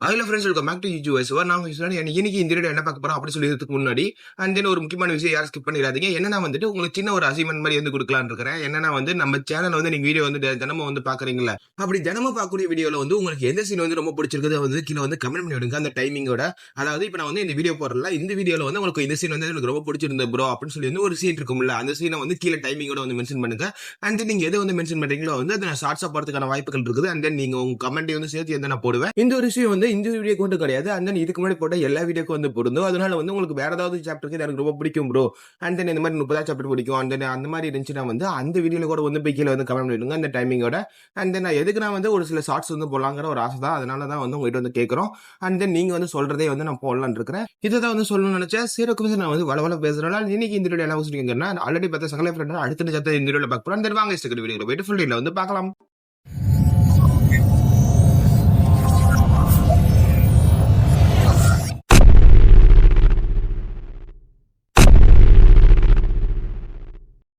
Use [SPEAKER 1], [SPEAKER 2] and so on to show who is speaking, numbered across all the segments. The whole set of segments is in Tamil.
[SPEAKER 1] Hello friends, welcome back to UGS. நான் இன்னைக்கு இந்த வீடியோ என்ன பார்க்க போறோம் அப்படி சொல்லிறதுக்கு முன்னாடி அண்ட் தென் ஒரு முக்கியமான விஷயம் யாரும் ஸ்கிப் பண்ணிடாதீங்க. என்னன்னா வந்துட்டு உங்களுக்கு சின்ன ஒரு அசைன்மெண்ட் மாதிரி வந்து கொடுக்கலான்னு இருக்கிறேன். என்னன்னா வந்து நம்ம சேனல் வந்து நீங்க வீடியோ வந்து தினமும் வந்து பாக்குறீங்களா, அப்படி தினமும் பார்க்கக்கூடிய வீடியோல வந்து உங்களுக்கு எந்த சீன் வந்து ரொம்ப பிடிச்சிருக்குது வந்து கீழே வந்து கமெண்ட் பண்ணி விடுங்க. அந்த டைமிங்கோட, அதாவது இப்போ நான் வந்து இந்த வீடியோ போடுறல, இந்த வீடியோல வந்து உங்களுக்கு இந்த சீன் வந்து எனக்கு ரொம்ப பிடிச்சிருந்தது ப்ரோ அப்படின்னு சொல்லி வந்து ஒரு சீன் இருக்கும்ல, அந்த சீனை வந்து கீழே டைமிங்கோட வந்து மென்ஷன் பண்ணுங்க. அண்ட் தென் நீங்க எதை வந்து மென்ஷன் பண்றீங்களோ வந்து அதை நான் ஷார்ட்ஸா போறதுக்கான வாய்ப்புகள் இருக்குது. அண்ட் தென் நீங்க உங்க கமெண்ட் வந்து சேர்த்து எந்த நான் போடுவேன். இந்த ஒரு விஷயம் வந்து இந்த வீடியோ மட்டும் கிடையாது, அண்ட் தென் இதுக்கு முன்னாடி போட்ட எல்லா வீடியோக்கும் வந்து பொருந்தும். அதனால வந்து உங்களுக்கு வேற ஏதாவது சாப்டருக்கு எனக்கு ரொம்ப பிடிக்கும் ப்ரோ, அண்ட் தென் இந்த மாதிரி 30 சாப்டர் பிடிக்கும், அண்ட் தென் அந்த மாதிரி இருந்துச்சுன்னா வந்து அந்த வீடியோல கூட வந்து போய் கீழே வந்து கமெண்ட் பண்ணிடுங்க அந்த டைமிங்கோட. அண்ட் தென் எதுக்கு நான் வந்து ஒரு சில ஷார்ட்ஸ் வந்து போடலாங்கிற ஒரு ஆசை தான், அதனால தான் வந்து உங்ககிட்ட வந்து கேட்குறோம். அண்ட் தென் நீங்க வந்து சொல்றதே வந்து நான் போடலான்னு இருக்கிறேன். இதை தான் வந்து சொல்லணும்னு நினைச்சேன். சரி, நான் வந்து வளவள பேசுறதுனால இன்னைக்கு இந்த வீடியோ என்ன வச்சுருக்கீங்கன்னா, ஆல்ரெடி பார்த்த சகல ஃப்ரெண்ட் அடுத்த சாப்டர் இந்த வீடியோல பார்க்க போறோம். தென் வாங்க வீடியோல போயிட்டு ஃபுல் டீல வந்து பார்க்கலாம்.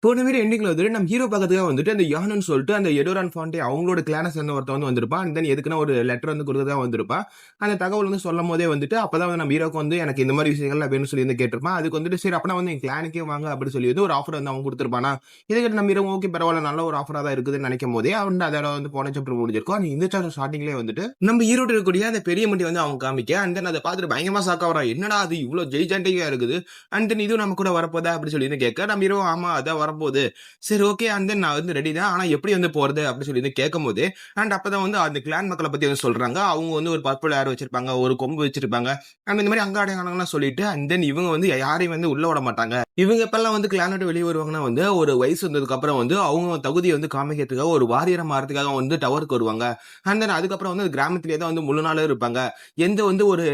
[SPEAKER 1] போன வீடியோ எண்டிங்ல வந்துட்டு நம்ம ஹீரோ பக்கத்துக்காக வந்துட்டு அந்த யானுன்னு சொல்லிட்டு அந்த எடோரான் ஃபாண்டே அவங்களோட கிளானை சேர்ந்த ஒருத்தன் வந்து வந்திருப்பான். அண்ட் தென் எதுக்குன்னா ஒரு லெட்டர் வந்து கொடுக்கறதா வந்திருப்பான். அந்த தகவல் வந்து சொல்லும் போதே வந்துட்டு அப்பதான் வந்து நம்ம ஹீரோக்கு வந்து எனக்கு இந்த மாதிரி விஷயங்கள் அப்படின்னு சொல்லி வந்து கேட்டிருப்பான். அதுக்கு வந்துட்டு சரி அப்பனா வந்து என் கிளானுக்கே வாங்க அப்படி சொல்லி வந்து ஒரு ஆஃபர் வந்து அவங்க கொடுத்துருப்பானா. இதுக்கிட்ட நம்ம ஹீரோ ஓகே பரவாயில்ல, நல்ல ஒரு ஆஃபரா தான் இருக்குதுன்னு நினைக்கும் போதே அவன் அதோட வந்து போன சாப்டர் முடிஞ்சிருக்கும். அந்த இந்த சாப்டர் ஸ்டார்டிங்லேயே வந்துட்டு நம்ம ஹீரோட இருக்கக்கூடிய அந்த பெரிய மண்டி வந்து அவங்க காமிக்க, அண்ட் தென் அதை பார்த்துட்டு பயங்கரமா சாக்கா வரா, என்னடா அது இவ்வளவு ஜெய்ஜாண்டிக்கா இருக்குது, அண்ட் தென் இதுவும் நம்ம கூட வரப்போதா அப்படி சொல்லி வந்து கேட்க, நம்ம ஹீரோ ஆமா அதான் வரப்போகுது, சரி ஓகே அண்ட் தென் நான் வந்து ரெடி தான், ஆனா எப்படி வந்து போறது அப்படி சொல்லி வந்து கேட்கும் போது, அண்ட் அப்பதான் வந்து அந்த கிளான் மக்களை பத்தி வந்து சொல்றாங்க. அவங்க வந்து ஒரு பர்பிள் ஏர் வச்சிருப்பாங்க, ஒரு கொம்பு வச்சிருப்பாங்க, அண்ட் இந்த மாதிரி அங்க அடையாளங்கள்லாம் சொல்லிட்டு, அண்ட் தென் இவங்க வந்து யாரையும் வந்து உள்ள விட மாட்டாங்க. இவங்க எப்பெல்லாம் வந்து கிளான் விட்டு வெளியே வருவாங்கன்னா வந்து ஒரு வயசு வந்ததுக்கு அப்புறம் வந்து அவங்க தகுதியை வந்து காமிக்கிறதுக்காக ஒரு வாரியரை மாறதுக்காக வந்து டவருக்கு வருவாங்க. அண்ட் தென் அதுக்கப்புறம் வந்து கிராமத்திலேயே தான் வந்து முழு நாளும் இருப்பாங்க. எந்த வந்து ஒரு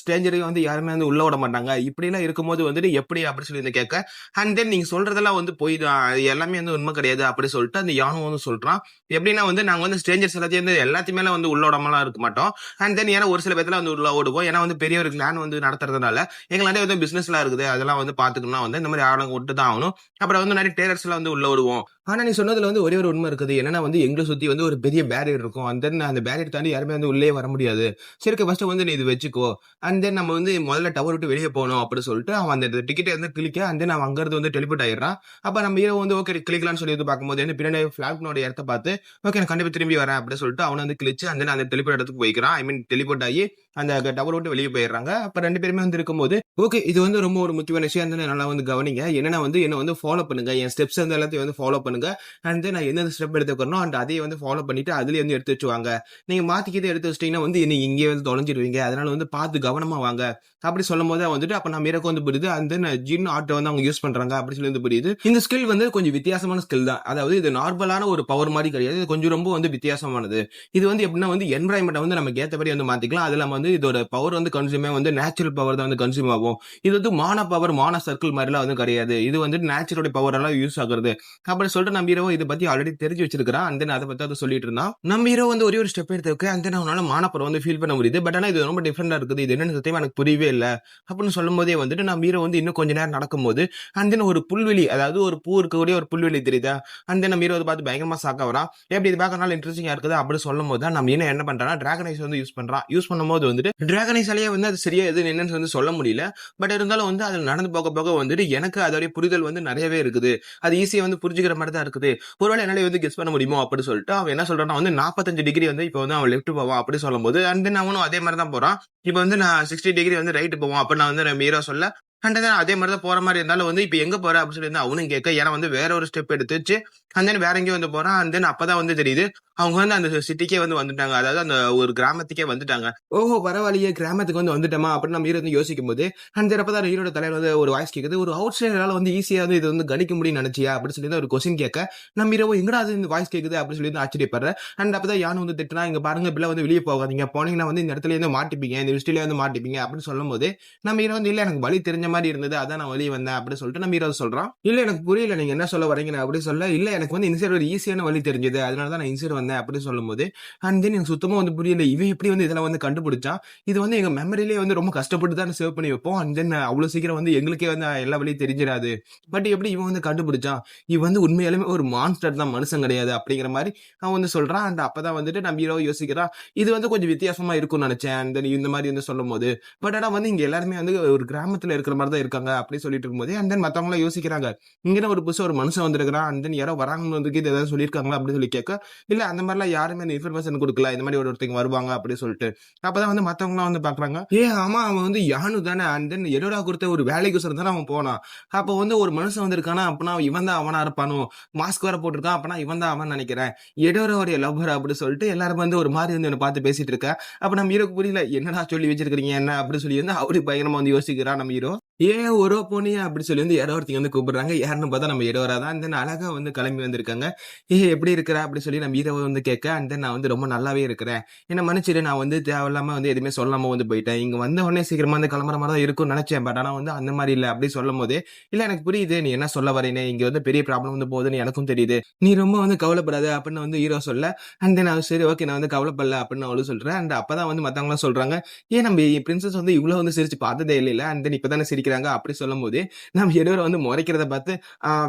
[SPEAKER 1] ஸ்ட்ரேஞ்சரையும் வந்து யாருமே வந்து உள்ள விட மாட்டாங்க. இப்படி எல்லாம் இருக்கும்போது வந்துட்டு எப்படி அப்படி சொல்லி வந்து கேட்க, அண்ட் தென் நீங்க சொல்றதெல்லாம் வந்து போய் தான், எல்லாமே வந்து உண்மை கிடையாது அப்படி சொல்லிட்டு அந்த யானும் வந்து சொல்றான். எப்படின்னா வந்து நாங்க வந்து ஸ்ட்ரேஞ்சர்ஸ் எல்லாத்தையுமே வந்து உள்ள விடாமலாம் இருக்க மாட்டோம். அண்ட் தென் ஏன்னா ஒரு சில பேர்ல வந்து உள்ள ஓடுவோம். ஏன்னா வந்து பெரிய ஒரு கிளான் வந்து நடத்துறதுனால எங்களாண்டே வந்து பிசினஸ் எல்லாம் இருக்குது, அதெல்லாம் வந்து பாத்துக்கணும்னா வந்து இந்த மாதிரி ஆளுங்க விட்டு தான் ஆகணும். அப்புறம் வந்து நிறைய டேலர்ஸ் எல்லாம் வந்து உள்ள விடுவோம். ஆனா நீ சொன்னதுல வந்து ஒரே ஒரு உண்மை இருக்குது. என்னன்னா வந்து எங்களை சுத்தி வந்து ஒரு பெரிய பேரியர் இருக்கும். அண்ட் தென் அந்த பேரியர் தாண்டி யாருமே வந்து உள்ளே வர முடியாது. சரி ஃபர்ஸ்ட் வந்து நீ இது வச்சுக்கோ, அண்ட் தென் நம்ம வந்து முதல்ல டவர் விட்டு வெளியே போகணும் அப்படி சொல்லிட்டு அவன் அந்த டிக்கெட்டை வந்து கிளிக்க, அண்ட் தென் அவன் அங்கிருந்து வந்து டெலிபோர்ட் ஆயிடுறான். அப்ப நம்ம ஹீரோ வந்து ஓகே கிளிக்கலாம்னு சொல்லி வந்து பார்க்கும்போது வந்து பின்னாடி பிளாட்னோட இடத்த பார்த்து ஓகே நான் கண்டிப்பா திரும்பி வரேன் அப்படின்னு சொல்லிட்டு அவனை வந்து கிழிச்சு அந்த டெலிபோர்ட் இடத்துக்கு போய்க்கிறான். ஐ மீன் டெலிபோர்ட் ஆகி அந்த டவர் விட்டு வெளியே போயிடுறாங்க. அப்ப ரெண்டு பேருமே வந்து இருக்கும்போது ஓகே இது வந்து ரொம்ப ஒரு முக்கியமான விஷயம் வந்து நல்லா வந்து கவனிங்க. என்னன்னா வந்து என்ன வந்து ஃபாலோ பண்ணுங்க, என் ஸ்டெப்ஸ் வந்து எல்லாத்தையும் வந்து ஃபாலோ பண்ணுங்க. அண்ட் தென் நான் எந்தெந்த ஸ்டெப் எடுத்துக்கணும் அண்ட் அதையே வந்து ஃபாலோ பண்ணிட்டு அதுலயே வந்து எடுத்து வச்சுவாங்க. நீங்க மாத்திக்கிட்டு எடுத்து வச்சிட்டீங்கன்னா வந்து நீங்க இங்கே வந்து தொலைஞ்சிருவீங்க, அதனால வந்து பார்த்து கவனமா வாங்க அப்படி சொல்லும் போது வந்துட்டு அப்ப நம்ம இறக்க வந்து புரியுது. அண்ட் தென் ஜின் ஆட்டோ வந்து அவங்க யூஸ் பண்றாங்க அப்படி சொல்லி வந்து புரியுது. இந்த ஸ்கில் வந்து கொஞ்சம் வித்தியாசமான ஸ்கில் தான். அதாவது இது நார்மலான ஒரு பவர் மாதிரி கிடையாது, இது கொஞ்சம் ரொம்ப வந்து வித்தியாசமானது. இது வந்து எப்படின்னா வந்து என்வரான்மெண்ட் வந்து நமக்கு ஏற்றபடி வந்து மாத்திக்கலாம். அது இல்லாம வந்து இதோட பவர் வந்து கன்சியூமே வந்து நேச்சுரல் பவர் தான் வந்து கன்சியூம் ஆகும். இது வந்து மான பவர் மான சர்க்கிள் மாதிரிலாம் வந்து கிடையாது. இது வந்து நேச்சுரல் பவர் எல்லாம் யூஸ் ஆகுறது அப்படி சொல்லிட்டு நம்ம ஹீரோ இதை பத்தி ஆல்ரெடி தெரிஞ்சு வச்சிருக்கான். அண்ட் தென் அதை பத்தி அதை சொல்லிட்டு இருந்தான். நம்ம ஹீரோ வந்து ஒரே ஒரு ஸ்டெப் எடுத்து அண்ட் தென் அவனால மான பவர் வந்து ஃபீல் பண்ண முடியுது. பட் ஆனா இது ரொம்ப டிஃபரெண்டா இருக்குது, இது என்னன்னு சத்தியமா எனக்கு புரியவே இல்லை அப்படின்னு சொல்லும் போதே வந்துட்டு நம்ம ஹீரோ வந்து இன்னும் கொஞ்ச நேரம் நடக்கும்போது அண்ட் தென் ஒரு புல்வெளி, அதாவது ஒரு பூ இருக்கக்கூடிய ஒரு புல்வெளி தெரியுதா. அண்ட் தென் நம்ம ஹீரோ பார்த்து பயங்கரமா சாக்க வரான். எப்படி இது பார்க்கறதுனால இன்ட்ரெஸ்டிங்கா இருக்குது அப்படி சொல்லும் போது தான் நம்ம என்ன பண்றான், டிராகனைஸ் வந்து யூஸ் பண்றான். யூஸ் பண்ணும்போது வந்துட்டு டிராகனைஸாலேயே வந்து அது சரியா எது என்னன்னு வந்து சொல்ல முடியல. பட் இருந்தாலும் வந்து அதில் நடந்து போக போக வந்துட்டு எனக்கு அதோடைய புரிதல் வந்து நிறையவே இருக்குது. அது ஈஸியா வந்து புரிஞ்சுக்கிற மாதிரி தான் இருக்குது. ஒருவேளை என்னால வந்து கெஸ் பண்ண முடியுமோ அப்படி சொல்லிட்டு அவன் என்ன சொல்றான் வந்து 45 டிகிரி வந்து இப்போ வந்து அவன் லெஃப்ட் போவான் அப்படி சொல்லும் போது அண்ட் தென் அவனும் அதே மாதிரி தான் போறான். இப்போ வந்து நான் 60 டிகிரி வந்து ரைட் போவான் அப்ப நான் வந்து நம்ம ஹீரோ சொல்ல, அண்ட் தென் அதே மாதிரி தான் போற மாதிரி இருந்தாலும் வந்து இப்போ எங்க போற அப்படின்னு சொல்லி அவனும் கேட்க, ஏன்னா வந்து வேற ஒரு ஸ்டெப் எடுத்துச்சு அண்ட் தென் வேற எங்கேயும் வந்து போறான். அண்ட் தென் அப்பதான் வந்து தெரியுது அவங்க வந்து அந்த சிட்டிக்கே வந்து வந்துட்டாங்க, அதாவது அந்த ஒரு கிராமத்துக்கே வந்துட்டாங்க. ஓஹோ பரவாயில்லையே கிராமத்துக்கு வந்து வந்துட்டோமா அப்படின்னு நம்ம ஹீரோ வந்து யோசிக்கும் போது அண்ட் அப்பதான் ஹீரோட தலைவர் வந்து ஒரு வாய்ஸ் கேக்குது, ஒரு அவுட் சைடரால வந்து ஈஸியா வந்து இது வந்து கணிக்க முடியும்னு நினைச்சியா அப்படின்னு சொல்லி ஒரு கொஸ்டின் கேட்க, நம்ம ஹீரோ எங்கடா அது இந்த வாய்ஸ் கேக்குது அப்படின்னு சொல்லி ஆச்சரியப்படுற. அண்ட் அப்பதான் யானை வந்து திட்டுனா, இங்க பாருங்க இப்பெல்லாம் வந்து வெளியே போகாதீங்க, போனீங்கன்னா வந்து இந்த இடத்துல இருந்து மாட்டிப்பீங்க, இந்த விஷயத்துல வந்து மாட்டிப்பீங்க அப்படின்னு சொல்லும் போது நம்ம ஹீரோ வந்து இல்ல எனக்கு வழி தெரிஞ்ச மாரி இருந்தது. அதான் நான் வெளிய வந்தேன் அப்படின்னு சொல்லிட்டு நம்ம ஹீரோ சொல்றான். இல்ல எனக்கு புரியல நீங்க என்ன சொல்ல வரீங்கன்னு அப்படி சொல்ல, இல்ல எனக்கு வந்து இந்த சைடு ஒரு ஈஸியான வழி தெரிஞ்சது. அதனால தான் நான் இந்த சைடு வந்தேன் அப்படின்னு சொல்லும்போது, அண்ட் தென் எனக்கு சுத்தமா வந்து புரியல. இவன் எப்படி வந்து இதெல்லாம் வந்து கண்டுபிடிச்சான்? இது வந்து எங்க மெமரியிலேயே வந்து ரொம்ப கஷ்டப்பட்டு தான் சேவ் பண்ணி வைப்போம். அண்ட் தென் அவ்வளோ சீக்கிரம் வந்து எங்களுக்கே வந்து எல்லா வழியும் தெரிஞ்சிராது. பட் எப்படி இவன் வந்து கண்டுபிடிச்சான்? இவன் வந்து உண்மையாலுமே ஒரு மான்ஸ்டர் தான், மனுஷன் கிடையாது அப்படிங்கிற மாரி அவன் வந்து சொல்றான். அண்ட் அப்பதான் வந்துட்டு நம்ம ஹீரோ யோசிக்கிறான். இது வந்து கொஞ்சம் வித்தியாசமா இருக்கும்னு நினைச்சேன். அண்ட் தென் இந்த மாரி வந்து சொல்லும்போது, பட் ஆனா வந்து இங்க எல்லாருமே வந்து ஒரு கிராமத்துல இருக்கிற மாரி தான் இருக்காங்க அப்படின்னு சொல்லிட்டு இருக்கும்போது, அண்ட் தென் மத்தவங்கலாம் யோசிக்கிறாங்க. இங்க என்ன ஒரு புதுசா ஒரு மனுஷன் வந்திருக்கிறான். அண்ட் தென் யாரோ வராங்கன்னு வந்து இது ஏதாவது சொல்லியிருக்காங்களா அப்படின்னு சொல்லி கேட்க, இல்ல அந்த மாரிலாம் யாருமே அந்த இன்ஃபர்மேஷன் குடுக்கல. இந்த மாரி ஒருத்தங்க வருவாங்க அப்படின்னு சொல்லிட்டு. அப்பதான் வந்து மத்தவங்கலாம் வந்து பார்க்குறாங்க. ஆமா அவன் வந்து யானு தானே. அண்ட் தென் எடோரா குடுத்த ஒரு வேலைக்கோசரம் தானே அவன் போனான். அப்போ வந்து ஒரு மனுஷன் வந்திருக்கானா, அப்பனா இவன் தான் அவனா இருப்பானோ. மாஸ்க் வேற போட்டிருக்கான். அப்பனா இவன் தான் அவன் நினைக்கிறேன். எடோராவுடைய லவ்வர் அப்படி சொல்லிட்டு எல்லாரும் வந்து ஒரு மாரி வந்து என்ன பார்த்து பேசிட்டு இருக்க. அப்ப நம்ம ஹீரோக்கு புரியல. என்னடா சொல்லி வச்சிருக்கீங்க என்ன அப்படின்னு சொல்லி வந்து அவரு பயங்கரமா வந்து யோசிக்கிறான் நம்ம ஹீரோ. ஒரு போனியா அப்படி சொல்லி வந்து யாரோ ஒருத்தங்க வந்து கூப்பிடுறாங்க. யாருன்னு பார்த்தா நம்ம எடோரா தான். அண்ட் தென் அழகா வந்து கிளம்பி வந்திருக்காங்க. எப்படி இருக்கிற அப்படி சொல்லி நம்ம ஹீரோவ வந்து கேட்க, அண்ட் தென் நான் வந்து ரொம்ப நல்லாவே இருக்கிறேன். என்ன மன்னிச்சிடு நான் வந்து தேவையில்லாம வந்து எதுவுமே சொல்லாம வந்து போயிட்டேன். இங்க வந்த உடனே சீக்கிரமா வந்து கிளம்புற மாரி தான் இருக்கும்னு நினைச்சேன். பட் ஆனா வந்து அந்த மாரி இல்ல அப்படி சொல்லும்போது, இல்ல எனக்கு புரியுது நீ என்ன சொல்ல வரேன்னு. இங்க வந்து பெரிய ப்ராப்ளம் வந்து போகுதுன்னு எனக்கும் தெரியுது. நீ ரொம்ப வந்து கவலைப்படாத அப்படின்னு வந்து ஹீரோ சொல்ல, அண்ட் தென் சரி ஓகே நான் வந்து கவலைப்படல அப்படின்னு அவளும் சொல்றேன். அண்ட் அப்பதான் வந்து மத்தவங்கலாம் சொல்றாங்க. நம்ம பிரின்சஸ் வந்து இவ்ளோ வந்து சிரிச்சு பார்த்ததே இல்லைல. அண்ட் தென் இப்ப தானே சிரிக்கிறாங்க அப்படி சொல்லும்போது, நம்ம எடோரா வந்து முறைக்கிறத பார்த்து,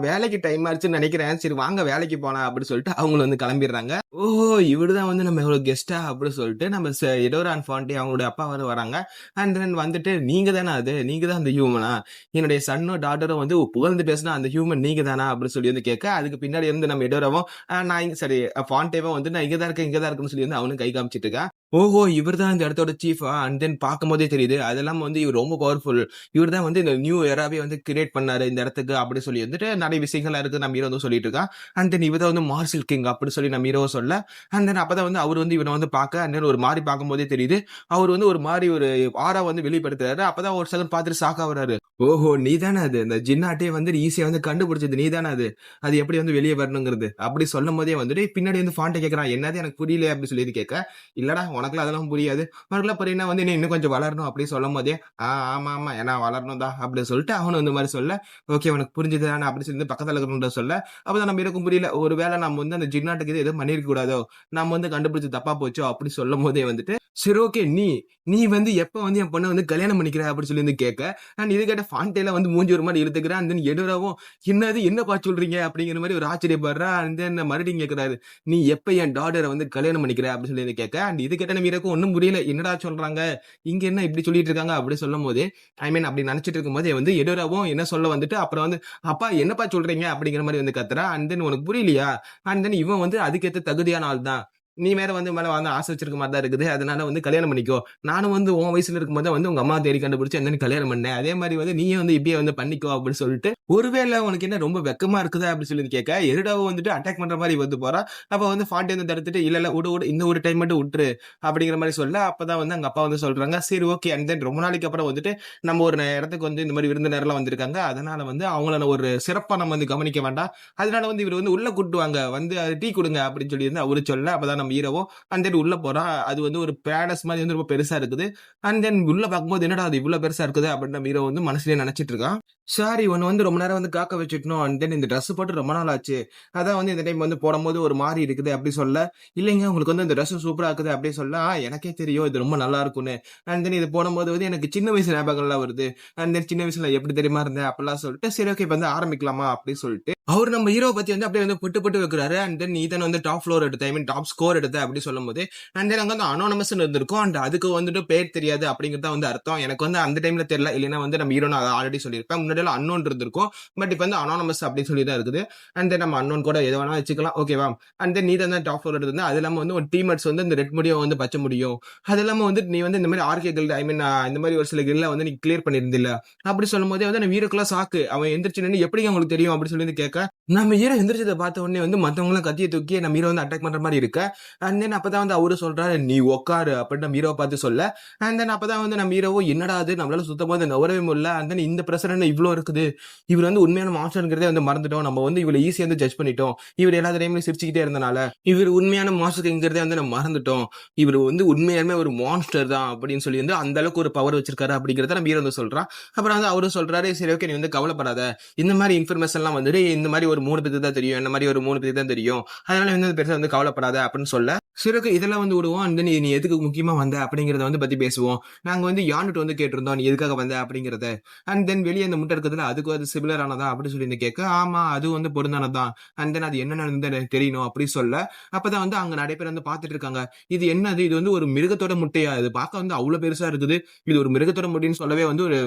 [SPEAKER 1] வேலைக்கு டைம் ஆயிருச்சுன்னு நினைக்கிறேன். சரி வாங்க வேலைக்கு போலாம் அப்படி சொல்லிட்டு அவங்களும் வந்து கிளம்பிடுறாங்க. ஓஹோ! இவரு தான் வந்து நம்ம கெஸ்ட்டா அப்படி சொல்லிட்டு நம்ம எடோரா அண்ட் ஃபாண்டி அவங்களுடைய அப்பா வேற வராங்க. அண்ட் தென் வந்துட்டு நீங்க தானே அது? நீங்க தான் அந்த ஹியூமனா? என்னுடைய சன்னும் டாட்டரும் வந்து புகழ்ந்து பேசின அந்த ஹியூமன் நீங்க தானா? அப்படி சொல்லி வந்து கேட்க, அதுக்கு பின்னாடி இருந்து நம்ம எடோராவும், நான் இங்க சரி ஃபாண்டேவும் வந்து நான் இங்க தான் இருக்கேன், இங்க தான் இருக்கேன்னு சொல்லி வந்து அவனும் கை காமிச்சிட்டு இருக்கான். ஓஹோ! இவர் தான் இந்த இடத்தோட சீஃபா? அண்ட் தென் பார்க்கும்போதே தெரியுது. அதெல்லாம் வந்து இவர் ரொம்ப பவர்ஃபுல். இவர் தான் வந்து இந்த நியூ எராவே வந்து கிரியேட் பண்ணாரு இந்த இடத்துக்கு அப்படி சொல்லி வந்துட்டு நெறைய விஷயங்கள்லாம் இருக்கு நம்ம ஹீரோ வந்து சொல்லிட்டு இருக்கான். அண்ட் தென் இவர் தான் வந்து மார்ஷல் கிங் அப்படி சொல்லி நம்ம ஹீரோ சொல்ல, அண்ட் தென் அப்பதான் வந்து அவரு வந்து இவன வந்து பார்க்க, அண்ட் தென் ஒரு மாரி பார்க்கும்போதே தெரியுது. அவர் வந்து ஒரு மாரி ஒரு ஆரா வந்து வெளிப்படுத்துறாரு. அப்பதான் ஒரு செகண்ட் பார்த்துட்டு ஷாக் ஆகுறாரு. ஓஹோ! நீ தானே அது. இந்த ஜின்னாட்டயே வந்து ஈஸியா வந்து கண்டுபிடிச்சது நீ தானே அது. அது எப்படி வந்து வெளிய வரணுங்கிறது. அப்படி சொல்லும்போதே வந்துட்டு பின்னாடி வந்து ஃபாண்ட்ட கேட்கறான். என்னது எனக்கு புரியல அப்படி சொல்லி கேட்க, இல்லடா உனக்குலாம் அதெல்லாம் புரியாது. உனக்குலாம் புரியும்னா வந்து நீ இன்னும் கொஞ்சம் வளரணும் அப்படி சொல்லும்போதே, ஆமா, ஆமா. ஏன்னா வளரணும் தான் அப்படின்னு சொல்லிட்டு அவனும் இந்த மாரி சொல்ல, ஓகே உனக்கு புரிஞ்சுது தானே அப்படி சொல்லி பக்கத்துல இருக்கிறவன்ட்ட சொல்ல, அப்பதான் நம்ம எனக்கும் புரியல. ஒருவேளை நம்ம வந்து அந்த ஜின்னாட்டுக்கு எதுவும் பண்ணியிருக்க கூடாதோ, நம்ம வந்து கண்டுபிடிச்சது தப்பா போச்சோ அப்படி சொல்லும்போதே வந்துட்டு, சரி ஓகே நீ வந்து எப்ப வந்து என் பொண்ண வந்து கல்யாணம் பண்ணிக்கிற அப்படி சொல்லி வந்து கேட்க, நான் இது கேட்ட ஃபாண்டேல வந்து மூஞ்சி ஒரு மாரி இழுத்துக்கிறேன். அண்ட் தென் எடோராவும் என்னது என்னப்பா சொல்றீங்க அப்படிங்கிற மாரி ஒரு ஆச்சரியப்படுறா. அண்ட் தென் மறுபடியும் கேட்கிறாரு. நீ எப்ப என் டாட்டர வந்து கல்யாணம் பண்ணிக்கிற அப்படின்னு சொல்லி வந்து கேட்க, அண்ட் இது கேட்ட நம்ம ஹீரோக்கும் ஒண்ணும் புரியல. என்னடா சொல்றாங்க? இங்க என்ன இப்படி சொல்லிட்டு இருக்காங்க அப்படி சொல்லும்போது, ஐ மீன் அப்படி நினைச்சிட்டு இருக்கும்போதே வந்து எடோராவும் என்ன சொல்ல வந்துட்டு அப்புறம் வந்து, அப்பா என்னப்பா சொல்றீங்க அப்படிங்கிற மாரி வந்து கத்துறா. அண்ட் தென் உனக்கு புரியலையா? அண்ட் தென் இவன் வந்து அதுக்கேத்த தகுதியான ஆள் தான். நீ வேற வந்து மேல வந்து ஆசை வச்சிருக்க மாரி தான் இருக்குது. அதனால வந்து கல்யாணம் பண்ணிக்கோ. நானும் வந்து உன் வயசுல இருக்கும்போது தான் வந்து உங்க அம்மாவ தேடி கண்டுபிடிச்சு அந்த கல்யாணம் பண்ணேன். அதே மாரி வந்து நீயும் வந்து இப்பயே வந்து பண்ணிக்கோ அப்படின்னு சொல்லிட்டு, ஒருவேளை உனக்கு என்ன ரொம்ப வெட்கமா இருக்குதா அப்படின்னு சொல்லி கேட்க, எருடாவும் வந்துட்டு அட்டாக் பண்ற மாரி வந்து போறா. அப்ப வந்து ஃபாண்டி வந்து தடுத்துட்டு, இல்ல இல்ல உடு இந்த ஒரு டைம் மட்டும் உட்ரு அப்படிங்கிற மாரி சொல்ல, அப்பதான் வந்து அங்க அப்பா வந்து சொல்றாங்க, சரி ஓகே. அண்ட் தென் ரொம்ப நாளைக்கு அப்புறம் வந்துட்டு நம்ம ஒரு இடத்துக்கு வந்து இந்த மாரி விருந்தினர்லாம் வந்திருக்காங்க. அதனால வந்து அவங்கள ஒரு சிறப்பா நம்ம வந்து கவனிக்க வேண்டாம். அதனால வந்து இவரு வந்து உள்ள கூட்டு வாங்க. வந்து டீ குடுங்க அப்படின்னு சொல்லி வந்து அவரு சொல்ல, அப்பதான் நம்ம ஹீரோவும் அண்ட் தென் உள்ள போறான். அது வந்து ஒரு பேலஸ் மாரி வந்து ரொம்ப பெருசா இருக்குது. அண்ட் தென் உள்ள பார்க்கும்போது என்னடா அது இவ்ளோ பெருசா இருக்குது அப்படின்னு நம்ம ஹீரோ வந்து மனசுலயே நினைச்சிட்டு இருக்கான். சாரி உன்ன வந்து ரொம்ப நேரம் வந்து காக்க வச்சுட்டோம். அண்ட் தென் இந்த ட்ரெஸ் போட்டு ரொம்ப நாள் ஆச்சு. அதான் வந்து இந்த டைம் வந்து போடும்போது ஒரு மாரி இருக்குது அப்படி சொல்ல, இல்லைங்க உங்களுக்கு வந்து இந்த ட்ரெஸ் சூப்பரா இருக்குது அப்படி சொல்ல, எனக்கே தெரியும் இது ரொம்ப நல்லா இருக்கும்னு. அண்ட் தென் இது போடும்போது வந்து எனக்கு சின்ன வயசு ஞாபகங்கள்லாம் வருது. அண்ட் தென் சின்ன வயசுல எப்படி தெரியுமா இருந்தேன் அப்படிலாம் சொல்லிட்டு, சரி ஓகே இப்ப வந்து ஆரம்பிக்கலாமா அப்படின்னு சொல்லிட்டு, அவரு நம்ம ஹீரோ பத்தி வந்து அப்படியே வந்து புட்டு புட்டு வைக்கிறாரு. அண்ட் தென் நீதான் வந்து டாப் ஃப்ளோர் எடுத்த, ஐ மீன் டாப் ஸ்கோர் எடுத்த அப்படி சொல்லும்போது, அண்ட் தென் அங்க வந்து அனானிமஸ்ன்னு இருந்திருக்கும். அண்ட் அதுக்கு வந்துட்டு பேர் தெரியாது அப்படிங்கிறது தான் வந்து அர்த்தம். எனக்கு வந்து அந்த டைம்ல தெரியல. இல்லைன்னா வந்து நம்ம ஹீரோ நான் ஆல்ரெடி சொல்லியிருப்பேன். முன்னாடி எல்லாம் அன்னோன் இருந்திருக்கும். பட் இப்ப வந்து அனானிமஸ் அப்படின்னு சொல்லி தான் இருக்குது. அண்ட் தென் நம்ம அன்னோன் கூட எது வேணா வச்சுக்கலாம். ஓகேவா? அண்ட் தென் நீ தான் டாப் ஃப்ளோர் எடுத்திருந்த. அது இல்லாம வந்து ஒரு டீம்மேட்ஸ் வந்து இந்த ரெட் முடியும் வந்து பச்சை முடியும். அது இல்லாம வந்து நீ வந்து இந்த மாதிரி ஆர்கே கில்ட், ஐ மீன் இந்த மாதிரி ஒரு சில கில்ல வந்து நீ கிளியர் பண்ணியிருந்தில்ல அப்படி சொல்லும்போதே வந்து அந்த வீரக்குலாம் சாக்கு. அவன் எந்திரிச்சு நின்னு எப்படிங்க உங்களுக்கு தெரியும் அப்படின்னு சொல்லி வந்து கேட்க, கேட்க, நம்ம ஹீரோ எந்திரிச்சத பார்த்த உடனே வந்து மத்தவங்கலாம் கத்திய தூக்கி நம்ம ஹீரோ வந்து அட்டாக் பண்ற மாரி இருக்க. அண்ட் தென் அப்பதான் வந்து அவரு சொல்றாரு, "நீ உட்காரு" அப்படின்னு நம்ம ஹீரோவ பார்த்து சொல்ல. அண்ட் தென் அப்பதான் வந்து நம்ம ஹீரோவும் என்னடா இது நம்மளால சுத்தமா இத நகரவே முடியல. அண்ட் தென் இந்த பிரஷர் என்ன இவ்ளோ இருக்குது. இவரு வந்து உண்மையான மாஸ்டர்ங்கிறதே வந்து மறந்துட்டோம். நம்ம வந்து இவர ஈஸியா வந்து ஜட்ஜ் பண்ணிட்டோம். இவரு எல்லா தடவையுமே சிரிச்சுக்கிட்டே இருந்தனால, இவரு உண்மையான மாஸ்டர்ங்கிறதே வந்து நம்ம மறந்துட்டோம். இவரு வந்து உண்மையாலுமே ஒரு மான்ஸ்டர் தான் அப்படின்னு சொல்லி வந்து அந்த அளவுக்கு ஒரு பவர் வச்சிருக்காரு அப்படிங்கிறத நம்ம ஹீரோ வந்து சொல்றான். அப்புறம் வந்து அவரும் சொல்றாரு, "சரி ஓகே நீ வந்து கவலைப்படாத. இந்த மாரி இன்ஃபர்மேஷன்லாம் வந்துட்டு இந்த மாரி ஒரு 3 பேத்துக்கு தான் தெரியும். என்ன மாரி ஒரு 3 பேத்துக்கு தான் தெரியும். அதனால வந்து பெருசா வந்து கவலைப்படாத" அப்படின்னு சொல்ல, சரி ஓகே இதெல்லாம் வந்து விடுவோம். அண்ட் தென் நீ எதுக்கு முக்கியமா வந்த அப்படிங்கிறத வந்து பத்தி பேசுவோம். நாங்க வந்து யான்கிட்ட வந்து கேட்டிருந்தோம். நீ எதுக்காக வந்த அப்படிங்கிறத. அண்ட் தென் வெளிய அந்த முட்டை இருக்குதுல்ல அதுக்கு அது சிமிலர் ஆனதா அப்படின்னு சொல்லி வந்து கேட்க, ஆமா அது வந்து பொருந்தானது தான். அண்ட் தென் அது என்னன்னு வந்து எனக்கு தெரியணும் அப்படி சொல்ல, அப்பதான் வந்து அங்க நெறைய பேர் வந்து பார்த்துட்டு இருக்காங்க. இது என்னது? இது வந்து ஒரு மிருகத்தோட முட்டையா? இது பார்க்க வந்து அவ்ளோ பெருசா இருக்குது. இது ஒரு மிருகத்தோட முட்டைன்னு சொல்லவே வந்து ஒரு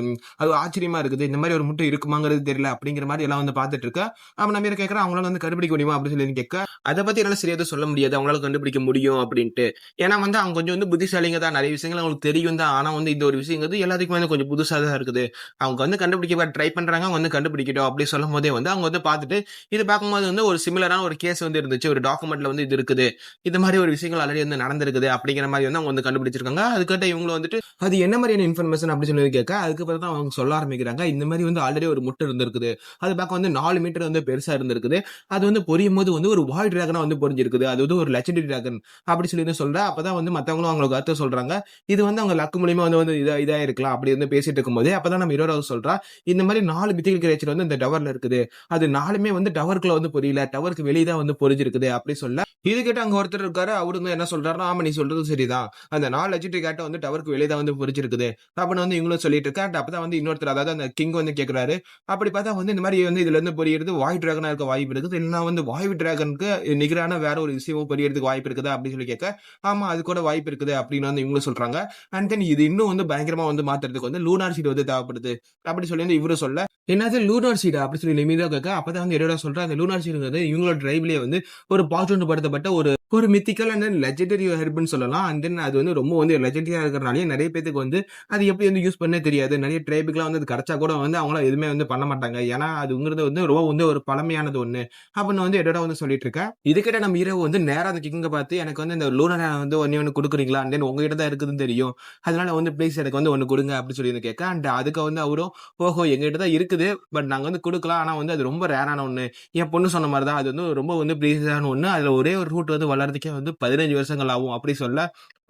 [SPEAKER 1] அது ஆச்சரியமா இருக்குது. இந்த மாரி ஒரு முட்டை இருக்குமாங்கிறது தெரியல அப்படிங்கிற மாரி எல்லாம் வந்து பார்த்துட்டு இருக்க. அப்ப நம்ம என்ன கேட்கிறோம், அவங்களால வந்து கண்டுபிடிக்க முடியுமா அப்படின்னு சொல்லி கேட்க, அத பத்தி என்னால சரியா எதுவும் சொல்ல முடியாது. அவங்களால கண்டுபிடிக்க முடியும் அப்படின்ட்டு. ஏன்னா வந்து அவங்க கொஞ்சம் வந்து புத்திசாலிங்க தான். நெறைய விஷயங்கள் அவங்களுக்கு தெரியும் தான். ஆனா வந்து இந்த ஒரு விஷயங்கிறது எல்லாத்துக்குமே வந்து கொஞ்சம் புதுசா தான் இருக்குது. அவங்க வந்து கண்டுபிடிக்க ட்ரை பண்றாங்க. அவங்க வந்து கண்டுபிடிக்கட்டும் அப்படி சொல்லும்போதே வந்து அவங்க வந்து பார்த்துட்டு, இது பார்க்கும்போது வந்து ஒரு சிமிலரான ஒரு கேஸ் வந்து இருந்துச்சு. ஒரு டாக்குமெண்ட்ல வந்து இது இருக்குது. இந்த மாரி ஒரு விஷயங்கள் ஆல்ரெடி வந்து நடந்திருக்குது அப்படிங்கிற மாரி வந்து அவங்க வந்து கண்டுபிடிச்சிருக்காங்க. அதுக்கடுத்து இவங்களும் வந்துட்டு, அது என்ன மாரியான இன்ஃபர்மேஷன் அப்படி சொல்லி கேட்க, அதுக்கப்புறம் தான் அவங்க சொல்ல ஆரம்பிக்கிறாங்க. இந்த மாரி வந்து ஆல்ரெடி ஒரு முட்டை இருந்திருக்குது. அது பார்க்க வந்து 4 மீட்டர் வந்து பெருசா இருந்திருக்குது. அது வந்து பொரியும்போது வந்து ஒரு வால் டிராகனா வந்து பொரிஞ்சிருக்குது. அது வந்து ஒரு லெஜெண்டரி டிராகன் அப்படி சொல்லி வந்து சொல்றா. அப்பதான் வந்து மத்தவங்களும் அவங்களுக்கு கருத்து சொல்றாங்க. இது வந்து அவங்க லக் மூலியமா வந்து வந்து இதா இருக்கலாம் அப்படி வந்து பேசிட்டு இருக்கும்போதே, அப்பதான் நம்ம ஹீரோரா சொல்றா, இந்த மாரி 4 மித்திகல் கிரியேச்சர் வந்து இந்த டவர்ல இருக்குது. அது 4மே வந்து டவர்க்குள்ள வந்து பொரியல. டவருக்கு வெளிய தான் வந்து பொரிஞ்சிருக்குது அப்படி சொல்ல, இது கேட்டு அங்க ஒருத்தர் இருக்காரு. அவரு வந்து என்ன சொல்றாருன்னா, ஆமா நீ சொல்றது சரிதான். அந்த 4 லெஜெண்டரி கேட்ட வந்து டவருக்கு வெளிய தான் வந்து பொரிஞ்சிருக்குது. அப்படின்னு வந்து இவங்களும் சொல்லிட்டு இருக்க. அப்பதான் வந்து இன்னொருத்தர் அதாவது அந்த கிங் வந்து கேட்கிறாரு. அப்படி பார்த்தா வந்து இந்த மாரி வந்து இதுல இருந்து பொரியறது வாய் டிராகனா இருக்க வாய்ப்பு இருக்குது. இல்லன்னா வந்து வாயு டிராகனுக்கு நிகரான வேற ஒரு விஷயமும் பொரியறதுக்கு வாய்ப்பு இருக்குதா அப்படின்னு சொல்லி கேட்க, ஆமா அது கூட வாய்ப்பு இருக்குது அப்படின்னு வந்து இவங்களும் சொல்றாங்க. அண்ட் தென் இது இன்னும் வந்து பயங்கரமா வந்து மாத்துறதுக்கு வந்து லூனார் சீட் வந்து தேவைப்படுது. அப்படி சொல்லி வந்து இவரும் சொல்ல, என்னது லூனார் சீடா? அப்படி சொல்லி நிமிதா கேட்க, அப்பதான் வந்து எடோடா சொல்றா, அந்த லூனார் சீடுங்கிறது இவங்களோட ட்ரைப்லயே வந்து ஒரு பாட்டுப்படுத்தப்பட்ட ஒரு ஒரு மித்திக்கல் அண்ட் தென் லெஜெண்டரி ஹெர்ப்ன்னு சொல்லலாம். அண்ட் தென் அது வந்து ரொம்ப வந்து லெஜெண்டரியா இருக்கிறனாலயே நெறைய பேத்துக்கு வந்து அது எப்படி வந்து யூஸ் பண்ணே தெரியாது. நெறைய ட்ரைபுக்குலாம் வந்து அது கிடைச்சா கூட வந்து அவங்களாம் எதுவுமே வந்து பண்ண மாட்டாங்க. ஏன்னா அதுங்கிறது வந்து ரொம்ப வந்து ஒரு பழமையானது ஒண்ணு. அப்படின்னு வந்து எடோடா வந்து சொல்லிட்டு இருக்கா. இது கேட்ட நம்ம ஹீரோ வந்து நேரா அந்த கிங்க பார்த்து எனக்கு வந்து இந்த லூனார வந்து ஒண்ணே ஒண்ணு குடுக்குறீங்களா? அண்ட் தென் உங்ககிட்ட தான் இருக்குதுன்னு தெரியும். அதனால வந்து ப்ளீஸ் எனக்கு வந்து ஒண்ணு குடுங்க அப்படின்னு சொல்லி வந்து கேட்க, அண்ட் அதுக்கு வந்து அவரும், ஓஹோ! எங்ககிட்ட தான் இருக்குது. பட் நாங்க வந்து குடுக்கலாம். ஆனா வந்து அது ரொம்ப ரேரான ஒண்ணு. என் பொண்ணு சொன்ன மாரி தான். அது வந்து ரொம்ப வந்து ப்ரீசியஸான ஒண்ணு. அதுல ஒரே ஒரு ரூட் வந்து வளர்றதுக்கே வந்து 15 வருஷங்கள் ஆகும். அப்படி சொல்ல,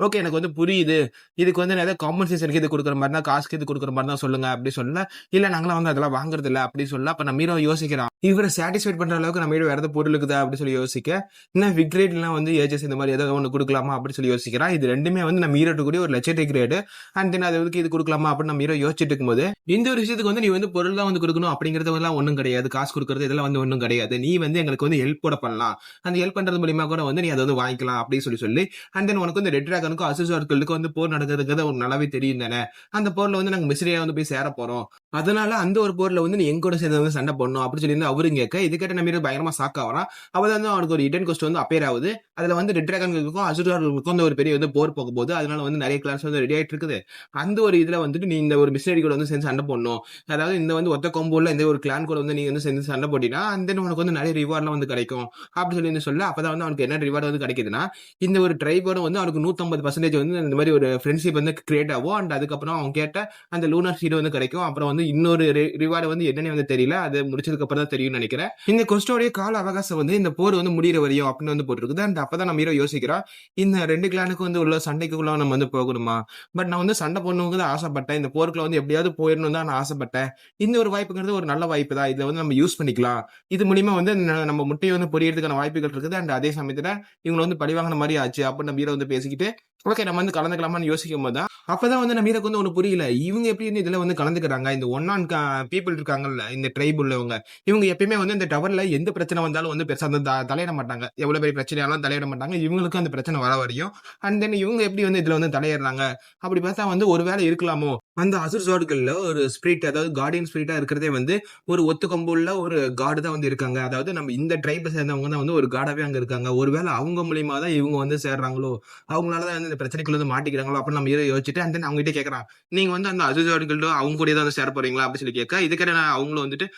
[SPEAKER 1] ஓகே எனக்கு வந்து புரியுது. இதுக்கு வந்து நான் ஏதாவது காம்பன்சேஷனுக்கு இது குடுக்குற மாரினா, காசுக்கு இது குடுக்குற மாரி தான் சொல்லுங்க அப்படி சொல்ல, இல்ல நாங்கலாம் வந்து அதெல்லாம் வாங்குறது இல்ல அப்படி சொல்ல, அப்ப நம்ம ஹீரோ யோசிக்கிறான். இவர சாட்டிஸ்ஃபைட் பண்ற அளவுக்கு நம்ம ஹீரோ வேற ஏதாவது பொருள் இருக்குதா அப்படி சொல்லி யோசிக்க, இன்னும் பிக் கிரேட்லாம் வந்து ஏஜஸ் இந்த மாரி ஏதாவது ஒண்ணு குடுக்கலாமா அப்படி சொல்லி யோசிக்கிறான். இது 2மே வந்து நம்ம ஹீரோட்ட கூடிய ஒரு லெஜெண்டரி கிரேட். அண்ட் தென் அது எதுக்கு இது குடுக்கலாமா அப்படின்னு நம்ம ஹீரோ யோசிச்சுட்டு இருக்கும்போது, இந்த ஒரு விஷயத்துக்கு வந்து நீ வந்து பொருள் தான் வந்து குடுக்கணும் அப்படிங்கிறதெல்லாம் ஒண்ணும் கிடையாது. காசு குடுக்குறது இதெல்லாம் வந்து ஒண்ணும் கிடையாது. நீ வந்து எங்களுக்கு வந்து ஹெல்ப் கூட பண்ணலாம். அந்த ஹெல்ப் பண்றது மூலியமா கூட வந்து நீ அத வந்து வாங்கிக்கலாம் அப்படின்னு சொல்லி அண்ட் தென் உனக்கு வந்து ரெட் டிராகனுக்கும் அசுசார்களுக்கும் வந்து போர் நடக்குதுங்கிறது உனக்கு நல்லாவே தெரியும் தானே. அந்த போர்ல வந்து நாங்க மிஸ்ரியா வந்து போய் சேர போறோம். அதனால அந்த ஒரு போர்ல வந்து நீ எங்க கூட சேர்ந்து வந்து சண்டை போடணும் அப்படின்னு சொல்லி வந்து அவரும் கேட்க, இது கேட்ட நம்ம ஹீரோ பயங்கரமா ஷாக் ஆகுறான். அப்பதான் வந்து அவனுக்கு ஒரு ஹிடன் கொஸ்ட் வந்து அப்பேர் ஆகுது. அதுல வந்து ரெட் டிராகனுக்கும் அசுசார்களுக்கும் வந்து ஒரு பெரிய வந்து போர் போக போகுது. அதனால வந்து நிறைய கிளாஸ் வந்து ரெடி ஆயிட்டு இருக்குது. அந்த ஒரு இதுல வந்துட்டு நீ இந்த ஒரு மிஷினரி கூட வந்து சேர்ந்து சண்டை போடணும். அதாவது இந்த வந்து ஒத்த கொம்போல இந்த ஒரு கிளான் கூட வந்து நீங்க வந்து சேர்ந்து சண்டை போட்டீங்கன்னா, அண்ட் தென் உனக்கு வந்து நிறைய ரிவார்ட்லாம் வந்து கிடைக்கும். அப்படி சொல்லி வந்து சொல்ல, அப்பதான் வந்து அவனுக்கு என்ன ரிவார்ட் வந்து கிடைக்குதுன்னா, இந்த ஒரு ட்ரைபோட வந்து அவனுக்கு 150% வந்து இந்த மாதிரி ஒரு ஃப்ரெண்ட்ஷிப் வந்து கிரியேட் ஆகும். அண்ட் அதுக்கப்புறம் அவன் கேட்ட அந்த லூனார் சீட் வந்து கிடைக்கும். அப்புறம் வந்து இன்னொரு ரிவார்டு வந்து என்னன்னு வந்து தெரியல. அது முடிச்சதுக்கு அப்புறம் தான் தெரியும்னு நினைக்கிறேன். இந்த கொஸ்டோடைய கால அவகாசம் வந்து இந்த போர் வந்து முடியிற வரையும் அப்படின்னு வந்து போட்டுருக்குது. அண்ட் அப்பதான் நம்ம ஹீரோ யோசிக்கிறான். இந்த 2 கிளானுக்கு வந்து உள்ள சண்டைக்குள்ள நம்ம வந்து போகணுமா? பட் நான் வந்து சண்டை போடணும்னு தான் ஆசைப்பட்டேன். இந்த போருக்குள்ள வந்து எப்படியாவது போயிடணும் தான் நான் ஆசைப்பட்டேன். இந்த ஒரு வாய்ப்புங்கிறது ஒரு நல்ல வாய்ப்பு தான். இத வந்து நம்ம யூஸ் பண்ணிக்கலாம். இது மூலியமா வந்து நம்ம முட்டைய வந்து பொரியறதுக்கான வாய்ப்புகள் இருக்குது. அண்ட் அதே சமயத்துல இவங்கள வந்து பழிவாங்குன மாரி ஆச்சு. அப்படின்னு நம்ம ஹீரோ வந்து பேசிக்கிட்டு, ஓகே நம்ம வந்து கலந்துக்கலாமான்னு யோசிக்கும்போது தான், அப்பதான் வந்து நம்ம ஹீரோக்கு வந்து ஒண்ணு புரியல. இவங்க எப்படி வந்து இதுல வந்து கலந்துக்கிறாங்க? இந்த ஒன் ஆன் பீப்பிள் இருக்காங்கல்ல, இந்த ட்ரைப் உள்ளவங்க. இவங்க எப்பயுமே வந்து இந்த டவர்ல எந்த பிரச்சனை வந்தாலும் வந்து பெருசா வந்து தலையிட மாட்டாங்க. எவ்வளவு பெரிய பிரச்சனையானாலும் தலையிட மாட்டாங்க. இவங்களுக்கும் அந்த பிரச்சனை வர வரையும். அண்ட் தென் இவங்க எப்படி வந்து இதுல வந்து தலையிடுறாங்க? அப்படி பார்த்தா வந்து ஒரு வேளை இருக்கலாமோ? அந்த அசுர் ஸார்ட்கள்ல ஒரு ஸ்பிரிட் அதாவது கார்டியன் ஸ்பிரிட்டா இருக்கிறதே வந்து ஒரு ஒத்து கொம்புள்ள ஒரு காட் தான் வந்து இருக்காங்க. அதாவது நம்ம இந்த ட்ரைப சேர்ந்தவங்க தான் வந்து ஒரு காடாவே அங்க இருக்காங்க. ஒருவேள அவங்க மூலியமா தான் இவங்க வந்து சேர்றாங்களோ! அவங்களால தான் வந்து இந்த பிரச்சனைக்குள்ள வந்து மாட்டிக்கிறாங்களோ! அப்படின்னு நம்ம ஹீரோ யோசிச்சுட்டு அண்ட் தென் அவங்ககிட்ட கேட்கறான். நீங்க வந்து அந்த அசுர் ஸார்ட்கள்ட அவங்க கூடயே தான் வந்து சேர போறீங்களா? அப்படின்னு சொல்லி கேட்க, இதுக்கு நான் அவங்களும் வந்துட்டு,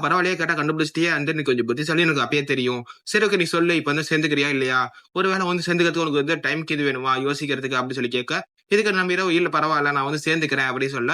[SPEAKER 1] பரவாயில்லையே கேட்டா கண்டுபிடிச்சிட்டியே அண்ட் தென் நீ கொஞ்சம் புத்திசாலின்னு எனக்கு அப்பயே தெரியும். சரி ஓகே நீ சொல்லு இப்ப வந்து சேர்ந்துக்கிறியா? இல்லையா? ஒருவேள வந்து சேர்ந்துக்கிறதுக்கு உனக்கு வந்து டைம்க்கு இது வேணுமா? யோசிக்கிறதுக்கு அப்படின்னு சொல்லி கேட்க, இதுக்கு நம்ம ஹீரோ இல்ல பரவால்ல நான் வந்து சேர்ந்துக்கிறேன் அப்படின்னு சொல்ல,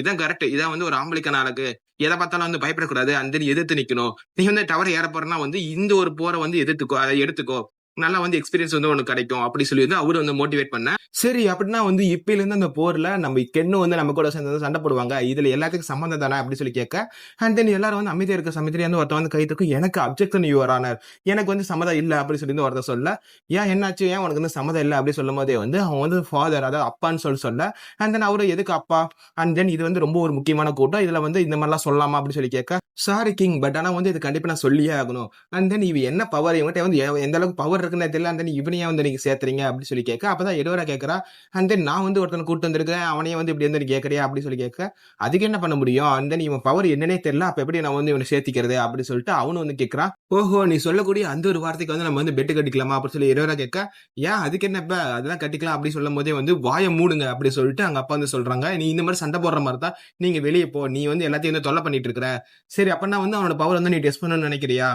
[SPEAKER 1] இதான் கரெக்ட். இதான் வந்து ஒரு ஆம்பளைக்கான அழகு. எத பார்த்தாலும் வந்து பயப்படக்கூடாது. அண்ட் தென் எதிர்த்து நிக்கணும். நீ வந்து டவர் ஏற போறன்னா வந்து இந்த ஒரு போர வந்து எதிர்த்துக்கோ. அத எடுத்துக்கோ. நல்லா வந்து எக்ஸ்பீரியன்ஸ் வந்து உனக்கு கிடைக்கும். அப்படி சொல்லி வந்து அவரு வந்து மோட்டிவேட் பண்ண. சரி அப்படின்னா வந்து இப்பயிலருந்து அந்த போர்ல நம்ம கென்னு வந்து நம்ம கூட சேர்ந்து வந்து சண்டை போடுவாங்க. இதுல எல்லாத்துக்கும் சம்மந்தம் தானே அப்படின்னு சொல்லி கேட்க, அண்ட் தென் எல்லாரும் வந்து அமைதியா இருக்க சமயத்திலேயே வந்து ஒருத்தன் வந்து கை தூக்கும். எனக்கு அப்ஜெக்ஷன் யுவர் ஆனர். எனக்கு வந்து சம்மதம் இல்ல அப்படின்னு சொல்லி வந்து ஒருத்தன் சொல்ல, ஏன் என்னாச்சு? ஏன் உனக்கு வந்து சம்மதம் இல்ல? அப்படின்னு சொல்லும்போதே வந்து அவன் வந்து ஃபாதர் அதாவது அப்பான்னு சொல்ல, அண்ட் தென் அவரு எதுக்கு அப்பா? அண்ட் தென் இது வந்து ரொம்ப ஒரு முக்கியமான கூட்டம். இதுல வந்து இந்த மாரிலாம் சொல்லலாமா? அப்படின்னு சொல்லி கேட்க, சாரி கிங். பட் ஆனா வந்து இது கண்டிப்பா நான் சொல்லியே ஆகணும். அண்ட் தென் இவன் என்ன பவர்? இவன்ட்ட வந்து எந்த அளவுக்கு பவர் இருக்குன்னே தெரியல. அண்ட் தென் இவனையே வந்து நீங்க சேர்த்துறீங்க அப்படின்னு சொல்லி கேட்க, அப்பதான் எடோரா கேட்கிறா, அண்ட் தென் நான் வந்து ஒருத்தன கூட்டிட்டு வந்திருக்கிறேன். அவனையே வந்து இப்படி வந்து நீ கேட்கறியா? அப்படின்னு சொல்லி கேட்க, அதுக்கு என்ன பண்ண முடியும்? அண்ட் தென் இவன் பவர் என்னன்னே தெரியல. அப்ப எப்படி நான் வந்து இவன சேர்த்திக்கிறது? அப்படின்னு சொல்லிட்டு அவனும் வந்து கேட்கிறான். ஓஹோ! நீ சொல்லக்கூடிய அந்த ஒரு வார்த்தைக்கு வந்து நம்ம வந்து பெட் கட்டிக்கலாமா? அப்படின்னு சொல்லி எடோரா கேட்க, ஏன் அதுக்கு என்ன இப்ப? அதெல்லாம் கட்டிக்கலாம் அப்படின்னு சொல்லும்போதே வந்து வாய மூடுங்க அப்படி சொல்லிட்டு அவங்க அப்பா வந்து சொல்றாங்க. நீ இந்த மாரி சண்டை போடுற மாரி தான் நீங்க வெளிய போ. நீ வந்து எல்லாத்தையும் வந்து தொல்ல பண்ணிட்டு இருக்கிற. சரி அப்பன்னா வந்து அவனோட பவர் வந்து நீ டெஸ்ட் பண்ணணும்னு நினைக்கிறியா?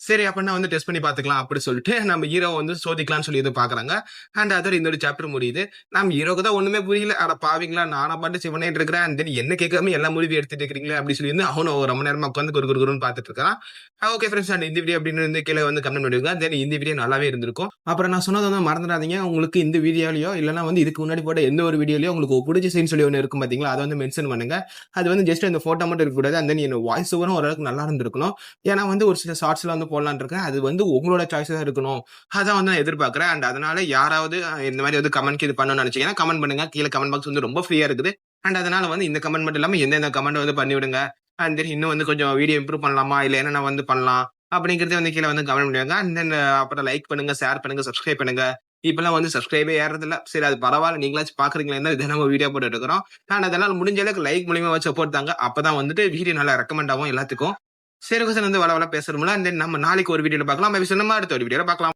[SPEAKER 1] சரி அப்பன்னா வந்து டெஸ்ட் பண்ணி பார்த்துக்கலாம் அப்படி சொல்லிட்டு நம்ம ஹீரோவ வந்து சோதிக்கலாம்னு சொல்லி வந்து பார்க்குறாங்க. அண்ட் அதோட இந்த ஒரு சாப்டர் முடியுது. நம்ம ஹீரோக்கு தான் ஒண்ணுமே புரியல. அட பாவிங்களா! நானா பாட்டுக்கு சிவனேன்னு இருக்கிறேன். அண்ட் தென் என்ன கேட்காம எல்லா முடிவும் எடுத்துட்டு இருக்கிறீங்களே அப்படி சொல்லி வந்து அவனும் ஒரு ரொம்ப நேரமா உட்கார்ந்து குறு குறு குறுன்னு பார்த்துட்டு இருக்கான். ஓகே ஃபிரெண்ட்ஸ் அண்ட் இந்த வீடியோ அப்படின்னு வந்து கீழ வந்து கமெண்ட் பண்ணிருங்க. தென் இந்த வீடியோ நல்லாவே இருந்திருக்கும். அப்புறம் நான் சொன்னத வந்து மறந்துடாதீங்க. உங்களுக்கு இந்த வீடியோலயோ இல்லன்னா வந்து இதுக்கு முன்னாடி போட்ட எந்த ஒரு வீடியோலயோ உங்களுக்கு புடிச்ச சீன் சொல்லி ஒண்ணு இருக்கும் பார்த்தீங்களா? அத வந்து மென்ஷன் பண்ணுங்க. அது வந்து ஜஸ்ட் அந்த போட்டோ மட்டும் இருக்கக்கூடாது. அண்ட் தென் என்னோட வாய்ஸ் ஓவரும் ஓரளவுக்கு நல்லா இருந்திருக்கணும். ஏன்னா வந்து ஒரு சில ஷார்ட்ஸ்லாம் வந்து போடலாம்னு இருக்கேன். அது வந்து உங்களோட சாய்ஸா இருக்கணும். அதான் வந்து நான் எதிர்பார்க்கிறேன். அண்ட் அதனால யாராவது இந்த மாரி வந்து கமெண்ட்க்கு இது பண்ணணும்னு நினைச்சீங்கன்னா, கமெண்ட் பண்ணுங்க. கீழ கமெண்ட் பாக்ஸ் வந்து ரொம்ப ஃப்ரீயா இருக்குது. அண்ட் அதனால வந்து இந்த கமெண்ட் மட்டும் இல்லாம எந்தெந்த கமெண்ட் வந்து பண்ணிவிடுங்க. அண்ட் தென் இன்னும் வந்து கொஞ்சம் வீடியோ இம்ப்ரூவ் பண்ணலாமா? இல்ல என்னென்ன வந்து பண்ணலாம்? அப்படிங்கிறத வந்து கீழ வந்து கமெண்ட் பண்ணுங்க. அண்ட் தென் அப்புறம் லைக் பண்ணுங்க, ஷேர் பண்ணுங்க, சப்ஸ்கிரைப் பண்ணுங்க. இப்பலாம் வந்து சப்ஸ்கிரைபே ஏறதில்ல. சரி அது பரவால்ல. நீங்களாச்சும் பார்க்குறீங்களேன்னு தான் தினமும் வீடியோ போட்டுட்டு இருக்கிறோம். அண்ட் அதனால முடிஞ்ச அளவுக்கு லைக் மூலியமா சப்போர்ட் தாங்க. அப்பதான் வந்துட்டு வீடியோ நல்லா ரெக்கமெண்ட் ஆகும் எல்லாத்துக்கும். சரி, வந்து வளவள பேசுறோம்ல. அண்ட் தென் நம்ம நாளைக்கு ஒரு வீடியோல பார்க்கலாம். மேபி சொன்ன மாரி அடுத்த ஒரு வீடியோல பார்க்கலாம்.